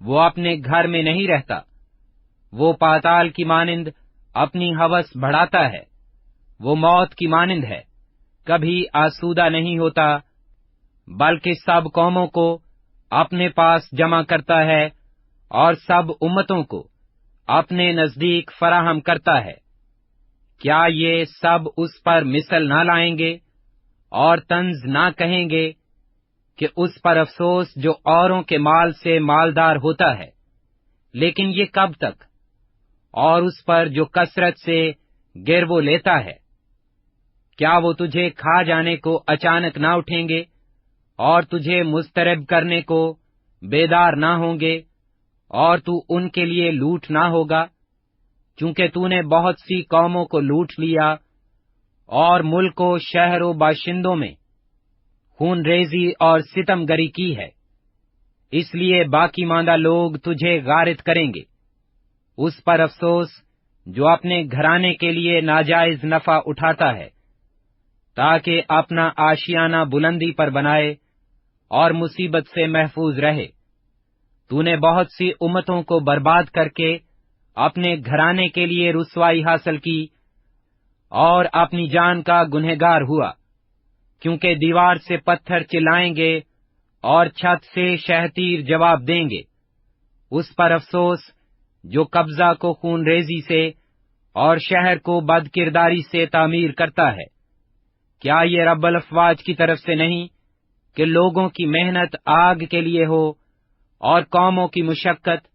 وہ اپنے گھر میں نہیں رہتا، وہ پاتال کی مانند اپنی ہوس بڑھاتا ہے، وہ موت کی مانند ہے، کبھی آسودہ نہیں ہوتا، بلکہ سب قوموں کو اپنے پاس جمع کرتا ہے اور سب امتوں کو اپنے نزدیک فراہم کرتا ہے۔ کیا یہ سب اس پر مثل نہ لائیں گے اور طنز نہ کہیں گے کہ اس پر افسوس جو اوروں کے مال سے مالدار ہوتا ہے، لیکن یہ کب تک؟ اور اس پر جو کثرت سے گرو لیتا ہے، کیا وہ تجھے کھا جانے کو اچانک نہ اٹھیں گے اور تجھے مضطرب کرنے کو بیدار نہ ہوں گے، اور تو ان کے لیے لوٹ نہ ہوگا؟ چونکہ تو نے بہت سی قوموں کو لوٹ لیا اور ملک و شہر و باشندوں میں خون ریزی اور ستم گری کی ہے، اس لیے باقی ماندہ لوگ تجھے غارت کریں گے۔ اس پر افسوس جو اپنے گھرانے کے لیے ناجائز نفع اٹھاتا ہے، تاکہ اپنا آشیانہ بلندی پر بنائے اور مصیبت سے محفوظ رہے۔ تو نے بہت سی امتوں کو برباد کر کے اپنے گھرانے کے لیے رسوائی حاصل کی اور اپنی جان کا گنہگار ہوا، کیونکہ دیوار سے پتھر چلائیں گے اور چھت سے شہتیر جواب دیں گے۔ اس پر افسوس جو قبضہ کو خون ریزی سے اور شہر کو بد کرداری سے تعمیر کرتا ہے۔ کیا یہ رب الافواج کی طرف سے نہیں کہ لوگوں کی محنت آگ کے لیے ہو اور قوموں کی مشقت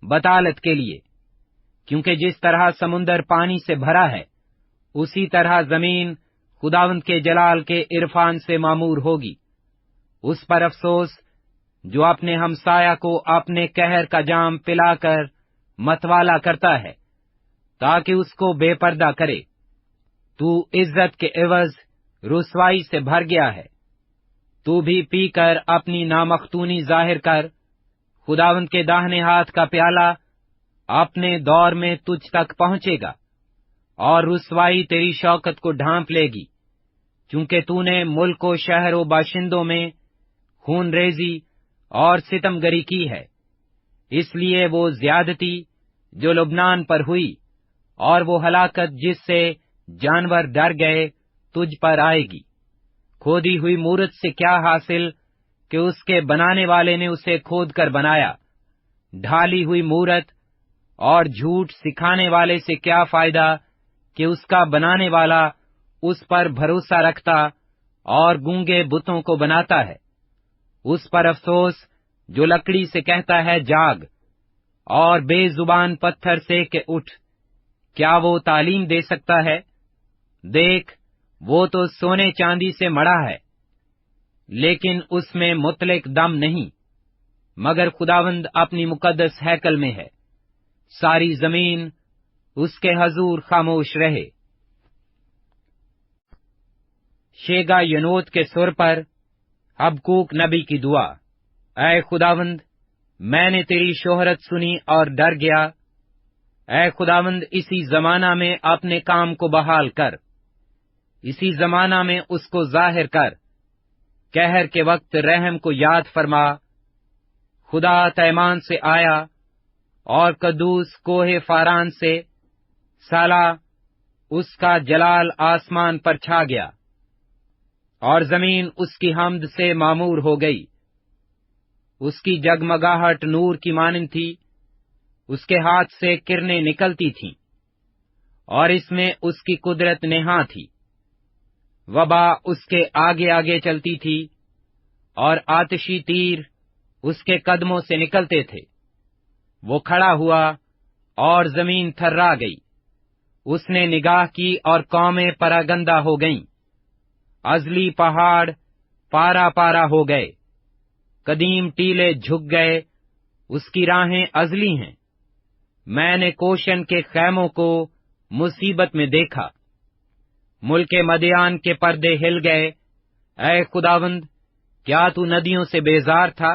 بطالت کے لیے؟ کیونکہ جس طرح سمندر پانی سے بھرا ہے، اسی طرح زمین خداوند کے جلال کے عرفان سے معمور ہوگی۔ اس پر افسوس جو اپنے ہمسایہ کو اپنے قہر کا جام پلا کر متوالا کرتا ہے، تاکہ اس کو بے پردہ کرے۔ تو عزت کے عوض رسوائی سے بھر گیا ہے، تو بھی پی کر اپنی نامختونی ظاہر کر۔ خداوند کے داہنے ہاتھ کا پیالہ اپنے دور میں تجھ تک پہنچے گا، اور رسوائی تیری شوکت کو ڈھانپ لے گی، چونکہ تو نے ملک و شہر و باشندوں میں خون ریزی اور ستم گری کی ہے۔ اس لیے وہ زیادتی جو لبنان پر ہوئی اور وہ ہلاکت جس سے جانور ڈر گئے تجھ پر آئے گی۔ کھودی ہوئی مورت سے کیا حاصل کہ اس کے بنانے والے نے اسے کھود کر بنایا؟ ڈھالی ہوئی مورت اور جھوٹ سکھانے والے سے کیا فائدہ کہ اس کا بنانے والا اس پر بھروسہ رکھتا اور گونگے بتوں کو بناتا ہے۔ اس پر افسوس جو لکڑی سے کہتا ہے جاگ، اور بے زبان پتھر سے کہ اٹھ، کیا وہ تعلیم دے سکتا ہے؟ دیکھ، وہ تو سونے چاندی سے مڑا ہے، لیکن اس میں مطلق دم نہیں، مگر خداوند اپنی مقدس ہیکل میں ہے، ساری زمین اس کے حضور خاموش رہے۔ شیگا ینوت کے سر پر حبقوق نبی کی دعا۔ اے خداوند، میں نے تیری شہرت سنی اور ڈر گیا۔ اے خداوند، اسی زمانہ میں اپنے کام کو بحال کر، اسی زمانہ میں اس کو ظاہر کر۔ قہر کے وقت رحم کو یاد فرما۔ خدا تیمان سے آیا اور قدوس کوہ فاران سے، سالہ اس کا جلال آسمان پر چھا گیا، اور زمین اس کی حمد سے معمور ہو گئی۔ اس کی جگمگاہٹ نور کی مانند تھی، اس کے ہاتھ سے کرنیں نکلتی تھیں، اور اس میں اس کی قدرت نہاں تھی۔ وبا اس کے آگے آگے چلتی تھی، اور آتشی تیر اس کے قدموں سے نکلتے تھے۔ وہ کھڑا ہوا اور زمین تھرا گئی، اس نے نگاہ کی اور قومیں پراگندہ ہو گئیں۔ ازلی پہاڑ پارا پارا ہو گئے، قدیم ٹیلے جھک گئے، اس کی راہیں ازلی ہیں۔ میں نے کوشن کے خیموں کو مصیبت میں دیکھا، ملک مدیان کے پردے ہل گئے۔ اے خداوند، کیا تو ندیوں سے بیزار تھا؟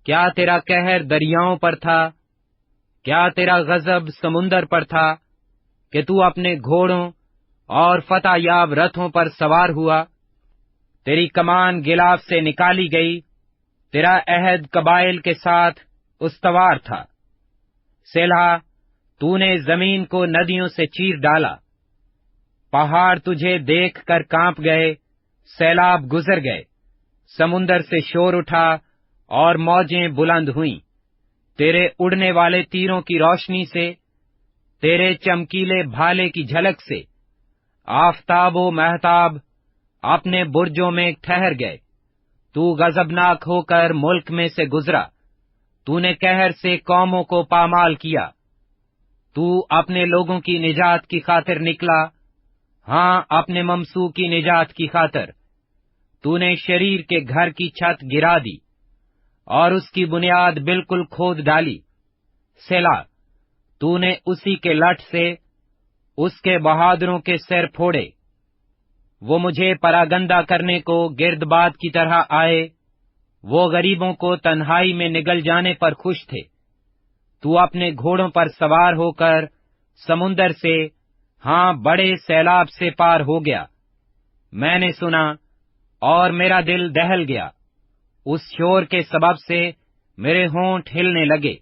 کیا تیرا قہر دریاؤں پر تھا؟ کیا تیرا غضب سمندر پر تھا کہ تو اپنے گھوڑوں اور فتح یاب رتھوں پر سوار ہوا؟ تیری کمان گلاف سے نکالی گئی، تیرا عہد قبائل کے ساتھ استوار تھا۔ سیلہ، تو نے زمین کو ندیوں سے چیر ڈالا، پہاڑ تجھے دیکھ کر کانپ گئے، سیلاب گزر گئے، سمندر سے شور اٹھا اور موجیں بلند ہوئیں، تیرے اڑنے والے تیروں کی روشنی سے، تیرے چمکیلے بھالے کی جھلک سے آفتاب و مہتاب اپنے برجوں میں ٹھہر گئے۔ تو غضبناک ہو کر ملک میں سے گزرا، تو نے قہر سے قوموں کو پامال کیا۔ تو اپنے لوگوں کی نجات کی خاطر نکلا، ہاں اپنے ممسو کی نجات کی خاطر۔ تو نے شریر کے گھر کی چھت گرا دی اور اس کی بنیاد بالکل کھود ڈالی۔ سیلا، تو نے اسی کے لٹ سے اس کے بہادروں کے سر پھوڑے۔ وہ مجھے پراگندہ کرنے کو گردباد کی طرح آئے، وہ غریبوں کو تنہائی میں نگل جانے پر خوش تھے۔ تو اپنے گھوڑوں پر سوار ہو کر سمندر سے، ہاں بڑے سیلاب سے پار ہو گیا۔ میں نے سنا اور میرا دل دہل گیا، اس شور کے سبب سے میرے ہونٹ ہلنے لگے،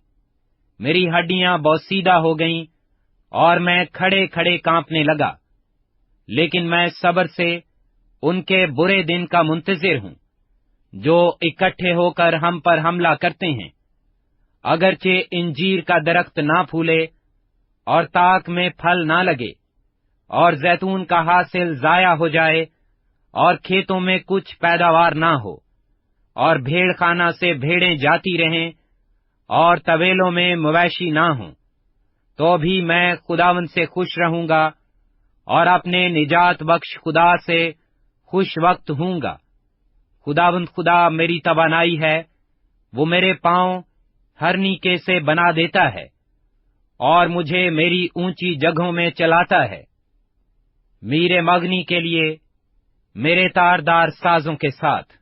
میری ہڈیاں بوسیدہ ہو گئیں اور میں کھڑے کھڑے کانپنے لگا۔ لیکن میں صبر سے ان کے برے دن کا منتظر ہوں، جو اکٹھے ہو کر ہم پر حملہ کرتے ہیں۔ اگرچہ انجیر کا درخت نہ پھولے اور تاک میں پھل نہ لگے، اور زیتون کا حاصل ضائع ہو جائے، اور کھیتوں میں کچھ پیداوار نہ ہو، اور بھیڑ خانہ سے بھیڑیں جاتی رہیں، اور طویلوں میں مویشی نہ ہوں، تو بھی میں خداوند سے خوش رہوں گا، اور اپنے نجات بخش خدا سے خوش وقت ہوں گا۔ خداوند خدا میری توانائی ہے، وہ میرے پاؤں ہر نیکے سے بنا دیتا ہے، اور مجھے میری اونچی جگہوں میں چلاتا ہے، میرے مغنی کے لیے میرے تاردار سازوں کے ساتھ۔